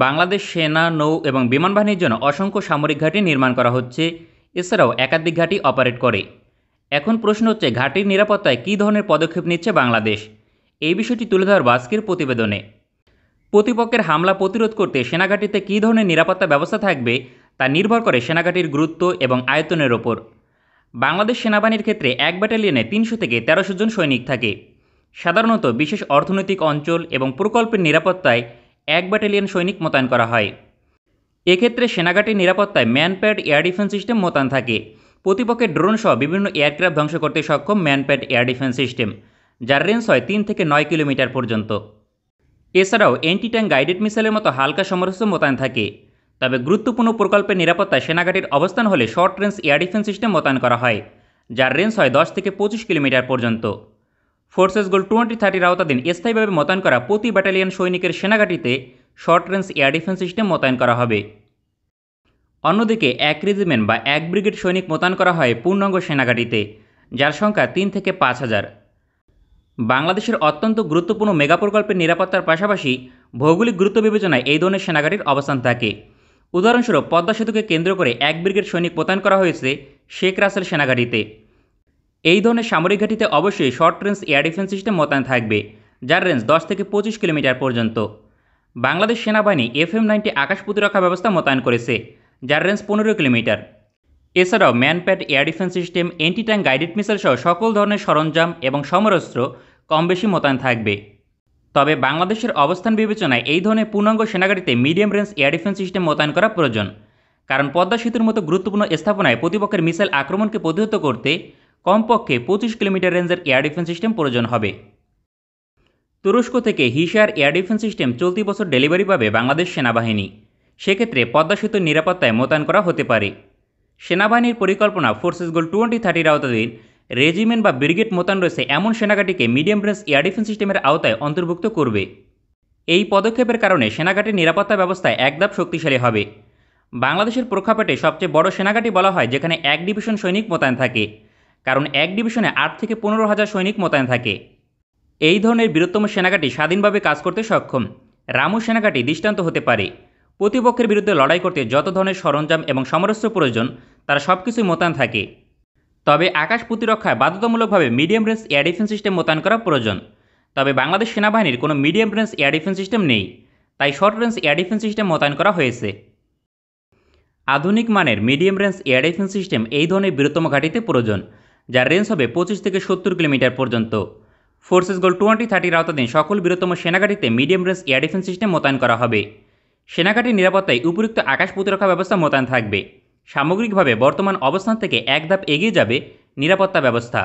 বাংলাদেশ সেনা, নৌ এবং বিমান বাহিনীর জন্য অসংখ্য সামরিক ঘাঁটি নির্মাণ করা হচ্ছে, এছাড়াও একাধিক ঘাঁটি অপারেট করে। এখন প্রশ্ন হচ্ছে, ঘাঁটির নিরাপত্তায় কী ধরনের পদক্ষেপ নিচ্ছে বাংলাদেশ? এই বিষয়টি তুলে ধরব আজকের প্রতিবেদনে। প্রতিপক্ষের হামলা প্রতিরোধ করতে সেনাঘাঁটিতে কী ধরনের নিরাপত্তা ব্যবস্থা থাকবে তা নির্ভর করে সেনাঘাঁটির গুরুত্ব এবং আয়তনের ওপর। বাংলাদেশ সেনাবাহিনীর ক্ষেত্রে এক ব্যাটালিয়নে 300 থেকে 1300 জন সৈনিক থাকে। সাধারণত বিশেষ অর্থনৈতিক অঞ্চল এবং প্রকল্পের নিরাপত্তায় এক ব্যাটালিয়ন সৈনিক মোতায়েন করা হয়। এক্ষেত্রে সেনাঘাঁটির নিরাপত্তায় ম্যানপ্যাড এয়ার ডিফেন্স সিস্টেম মোতায়েন থাকে। প্রতিপক্ষের ড্রোন সহ বিভিন্ন এয়ারক্রাফট ধ্বংস করতে সক্ষম ম্যানপ্যাড এয়ার ডিফেন্স সিস্টেম, যার রেঞ্জ হয় 3 থেকে 9 কিলোমিটার পর্যন্ত। এছাড়াও অ্যান্টি ট্যাঙ্ক গাইডেড মিসাইলের মতো হালকা সমরাস্ত্র মোতায়েন থাকে। তবে গুরুত্বপূর্ণ প্রকল্পের নিরাপত্তায় সেনাঘাঁটির অবস্থান হলে short range air defence system মোতায়েন করা হয়, যার রেঞ্জ হয় 10 থেকে 25 কিলোমিটার পর্যন্ত। ফোর্সেস গোল 2030 আওতাধীন স্থায়ীভাবে মোতায়েন করা প্রতি ব্যাটালিয়ন সৈনিকের সেনাঘাঁটিতে short range air defence system মোতায়েন করা হবে। অন্যদিকে এক রেজিমেন্ট বা এক ব্রিগেড সৈনিক মোতায়েন করা হয় পূর্ণাঙ্গ সেনাঘাঁটিতে, যার সংখ্যা 3 থেকে 5000। বাংলাদেশের অত্যন্ত গুরুত্বপূর্ণ মেগা প্রকল্পের নিরাপত্তার পাশাপাশি ভৌগোলিক গুরুত্ব বিবেচনায় এই ধরনের সেনাঘাঁটির অবস্থান থাকে। উদাহরণস্বরূপ পদ্মা সেতুকে কেন্দ্র করে এক ব্রিগেড সৈনিক মোতায়েন করা হয়েছে শেখ রাসেল সেনাঘাঁটিতে। এই ধরনের সামরিক ঘাঁটিতে অবশ্যই short range air defence system মোতায়েন থাকবে, যার রেঞ্জ 10 থেকে 25 কিলোমিটার পর্যন্ত। বাংলাদেশ সেনাবাহিনী FM-90 আকাশ প্রতিরক্ষা ব্যবস্থা মোতায়েন করেছে, যার রেঞ্জ 15 কিলোমিটার। এছাড়াও MANPAD air defence system, anti tank guided missile সহ সকল ধরনের সরঞ্জাম এবং সমরাস্ত্র কম বেশি মোতায়েন থাকবে। তবে বাংলাদেশের অবস্থান বিবেচনায় এই ধরনের পূর্ণাঙ্গ সেনাঘাঁটিতে medium range air defence system মোতায়েন করা প্রয়োজন, কারণ পদ্মা সেতুর মতো গুরুত্বপূর্ণ স্থাপনায় প্রতিপক্ষের মিসাইল আক্রমণকে প্রতিহত করতে কমপক্ষে 25 কিলোমিটার রেঞ্জের এয়ার ডিফেন্স সিস্টেম প্রয়োজন হবে। তুরস্ক থেকে হিশার এয়ার ডিফেন্স সিস্টেম চলতি বছর ডেলিভারি পাবে বাংলাদেশ সেনাবাহিনী। সেক্ষেত্রে পদ্মা সেতুর নিরাপত্তায় মোতায়েন করা হতে পারে। সেনাবাহিনীর পরিকল্পনা ফোর্সেস গোল 2030 আওতাধীন রেজিমেন্ট বা ব্রিগেড মোতায়েন রয়েছে এমন সেনাঘাঁটিকে মিডিয়াম রেঞ্জ এয়ার ডিফেন্স সিস্টেমের আওতায় অন্তর্ভুক্ত করবে। এই পদক্ষেপের কারণে সেনাঘাঁটির নিরাপত্তা ব্যবস্থায় একধাপ শক্তিশালী হবে। বাংলাদেশের প্রেক্ষাপটে সবচেয়ে বড় সেনাঘাঁটি বলা হয় যেখানে এক ডিভিশন সৈনিক মোতায়েন থাকে, কারণ এক ডিভিশনে 8 থেকে 15,000 সৈনিক মোতায়েন থাকে। এই ধরনের বৃহত্তম সেনাঘাঁটি স্বাধীনভাবে কাজ করতে সক্ষম। রামু সেনাঘাঁটি দৃষ্টান্ত হতে পারে। প্রতিপক্ষের বিরুদ্ধে লড়াই করতে যত ধরনের সরঞ্জাম এবং সমরাস্ত্র প্রয়োজন তারা সব কিছুই মোতায়েন থাকে। তবে আকাশ প্রতিরক্ষায় বাধ্যতামূলকভাবে medium range air defence system মোতায়েন করা প্রয়োজন। তবে বাংলাদেশ সেনাবাহিনীর কোনো medium range air defence system নেই, তাই short range air defence system মোতায়েন করা হয়েছে। আধুনিক মানের medium range air defence system এই ধরনের বৃহত্তম ঘাঁটিতে প্রয়োজন, যার রেঞ্জ হবে 25 থেকে 70 কিলোমিটার পর্যন্ত। ফোর্সেস গোল 2030 আওতাধীন সকল বৃহত্তম সেনাঘাঁটিতে medium range air defence system মোতায়েন করা হবে। সেনাঘাঁটির নিরাপত্তায় উপযুক্ত আকাশ প্রতিরক্ষা ব্যবস্থা মোতায়েন থাকবে। সামগ্রিকভাবে বর্তমান অবস্থান থেকে এক ধাপ এগিয়ে যাবে নিরাপত্তা ব্যবস্থা।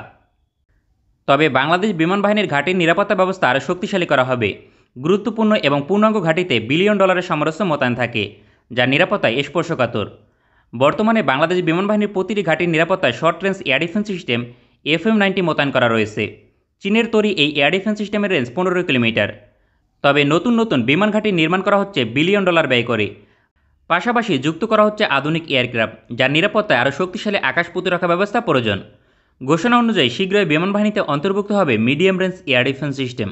তবে বাংলাদেশ বিমান বাহিনীর ঘাঁটির নিরাপত্তা ব্যবস্থা আরও শক্তিশালী করা হবে। গুরুত্বপূর্ণ এবং পূর্ণাঙ্গ ঘাঁটিতে বিলিয়ন ডলারের সমরাস্ত্র মোতায়েন থাকে, যা নিরাপত্তায় স্পর্শকাতর। বর্তমানে বাংলাদেশ বিমান বাহিনীর প্রতিটি ঘাঁটির নিরাপত্তায় short range air defence system FM-90 মোতায়েন করা রয়েছে। চীনের তৈরি এই এয়ার ডিফেন্স সিস্টেমের রেঞ্জ 15 কিলোমিটার। তবে নতুন নতুন বিমান ঘাঁটি নির্মাণ করা হচ্ছে বিলিয়ন ডলার ব্যয় করে। পাশাপাশি যুক্ত করা হচ্ছে আধুনিক এয়ারক্রাফট, যার নিরাপত্তায় আরও শক্তিশালী আকাশ প্রতিরক্ষা ব্যবস্থা প্রয়োজন। ঘোষণা অনুযায়ী শীঘ্রই বিমান বাহিনীতে অন্তর্ভুক্ত হবে medium range air defence system.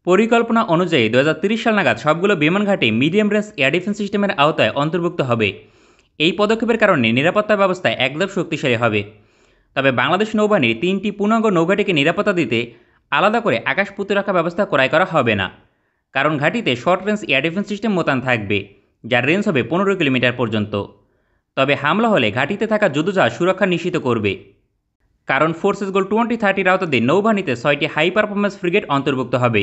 পরিকল্পনা অনুযায়ী 2030 সাল নাগাদ সবগুলো বিমান ঘাঁটি মিডিয়াম রেঞ্জ এয়ার ডিফেন্স সিস্টেমের আওতায় অন্তর্ভুক্ত হবে। এই পদক্ষেপের কারণে নিরাপত্তা ব্যবস্থায় একদম শক্তিশালী হবে। তবে বাংলাদেশ নৌবাহিনীর 3টি পূর্ণাঙ্গ নৌঘাঁটিকে নিরাপত্তা দিতে আলাদা করে আকাশ প্রতিরক্ষা ব্যবস্থা ক্রয় করা হবে না, কারণ ঘাঁটিতে short range air defence system মোতায়েন থাকবে, যার রেঞ্জ হবে 15 কিলোমিটার পর্যন্ত। তবে হামলা হলে ঘাঁটিতে থাকা যুদ্ধজাহাজ সুরক্ষা নিশ্চিত করবে। কারণ ফোর্সেস গোল 2030 আওতাধীন নৌবাহিনীতে 6টি হাই পারফরমেন্স ফ্রিগেট অন্তর্ভুক্ত হবে,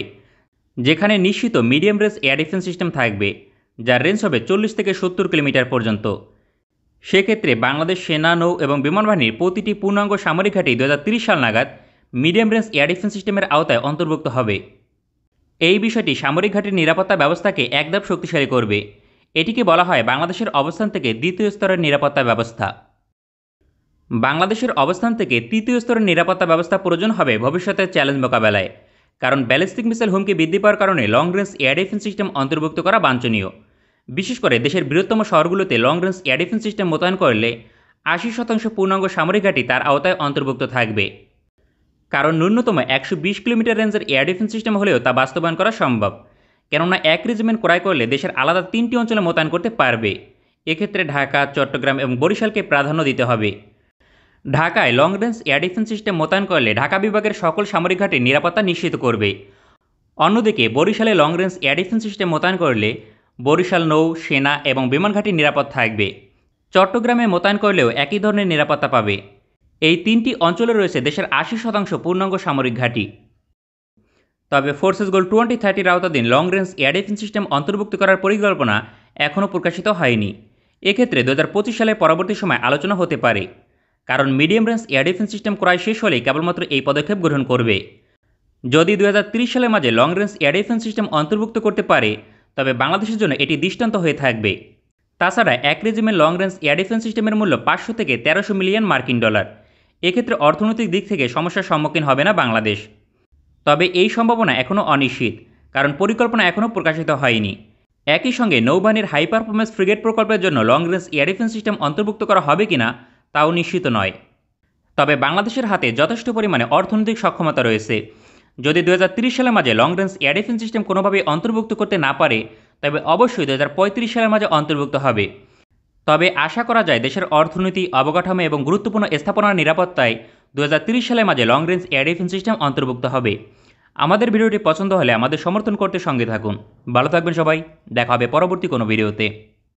যেখানে নিশ্চিত medium range air defence system থাকবে, যার রেঞ্জ হবে 40 থেকে 70 কিলোমিটার পর্যন্ত। সেক্ষেত্রে বাংলাদেশ সেনা, নৌ এবং বিমান বাহিনীর প্রতিটি পূর্ণাঙ্গ সামরিক ঘাঁটি 2030 সাল নাগাদ মিডিয়াম রেঞ্জ এয়ার ডিফেন্স সিস্টেমের আওতায় অন্তর্ভুক্ত হবে। এই বিষয়টি সামরিক ঘাঁটির নিরাপত্তা ব্যবস্থাকে একধাপ শক্তিশালী করবে। এটিকে বলা হয় বাংলাদেশের অবস্থান থেকে দ্বিতীয় স্তরের নিরাপত্তা ব্যবস্থা। বাংলাদেশের অবস্থান থেকে তৃতীয় স্তরের নিরাপত্তা ব্যবস্থা প্রয়োজন হবে ভবিষ্যতের চ্যালেঞ্জ মোকাবেলায়, কারণ ব্যালিস্টিক মিসাইল হুমকি বৃদ্ধি পাওয়ার কারণে long range air defence system অন্তর্ভুক্ত করা বাঞ্ছনীয়। বিশেষ করে দেশের বৃহত্তম শহরগুলোতে long range air defence system মোতায়েন করলে 80% পূর্ণাঙ্গ সামরিক ঘাঁটি তার আওতায় অন্তর্ভুক্ত থাকবে। কারণ ন্যূনতম 120 কিলোমিটার রেঞ্জের এয়ার ডিফেন্স সিস্টেম হলেও তা বাস্তবায়ন করা সম্ভব। কেননা এক রেজিমেন্ট ক্রয় করলে দেশের আলাদা 3টি অঞ্চলে মোতায়েন করতে পারবে। এক্ষেত্রে ঢাকা, চট্টগ্রাম এবং বরিশালকে প্রাধান্য দিতে হবে। ঢাকায় long range air defence system মোতায়েন করলে ঢাকা বিভাগের সকল সামরিক ঘাঁটির নিরাপত্তা নিশ্চিত করবে। অন্যদিকে বরিশালে long range air defence system মোতায়েন করলে বরিশাল নৌ, সেনা এবং বিমান ঘাঁটি নিরাপদ থাকবে। চট্টগ্রামে মোতায়েন করলেও একই ধরনের নিরাপত্তা পাবে। এই 3টি অঞ্চলে রয়েছে দেশের 80% পূর্ণাঙ্গ সামরিক ঘাঁটি। তবে ফোর্সেস গোল 2030 আওতাধীন long range air defence system অন্তর্ভুক্ত করার পরিকল্পনা এখনও প্রকাশিত হয়নি। এক্ষেত্রে 2025 সালের পরবর্তী সময় আলোচনা হতে পারে, কারণ medium range air defence system ক্রয় শেষ হলেই কেবলমাত্র এই পদক্ষেপ গ্রহণ করবে। যদি 2030 সালের মাঝে long range air defence system অন্তর্ভুক্ত করতে পারে, তবে বাংলাদেশের জন্য এটি দৃষ্টান্ত হয়ে থাকবে। তাছাড়া এক regiment long range air defence সিস্টেমের মূল্য 500 থেকে 1300 মিলিয়ন মার্কিন ডলার। এক্ষেত্রে অর্থনৈতিক দিক থেকে সমস্যার সম্মুখীন হবে না বাংলাদেশ। তবে এই সম্ভাবনা এখনও অনিশ্চিত, কারণ পরিকল্পনা এখনও প্রকাশিত হয়নি। একই সঙ্গে নৌবাহিনীর হাই পারফরমেন্স ফ্রিগেট প্রকল্পের জন্য long range air defence system অন্তর্ভুক্ত করা হবে কিনা তাও নিশ্চিত নয়। তবে বাংলাদেশের হাতে যথেষ্ট পরিমাণে অর্থনৈতিক সক্ষমতা রয়েছে। যদি 2030 সালের মাঝে long range air defence system কোনোভাবেই অন্তর্ভুক্ত করতে না পারে, তবে অবশ্যই 2035 সালের মাঝে অন্তর্ভুক্ত হবে। তবে আশা করা যায় দেশের অর্থনীতি, অবকাঠামো এবং গুরুত্বপূর্ণ স্থাপনার নিরাপত্তায় 2030 সালের মাঝে long range air defence system অন্তর্ভুক্ত হবে। আমাদের ভিডিওটি পছন্দ হলে আমাদের সমর্থন করতে সঙ্গে থাকুন। ভালো থাকবেন সবাই, দেখা হবে পরবর্তী কোনো ভিডিওতে।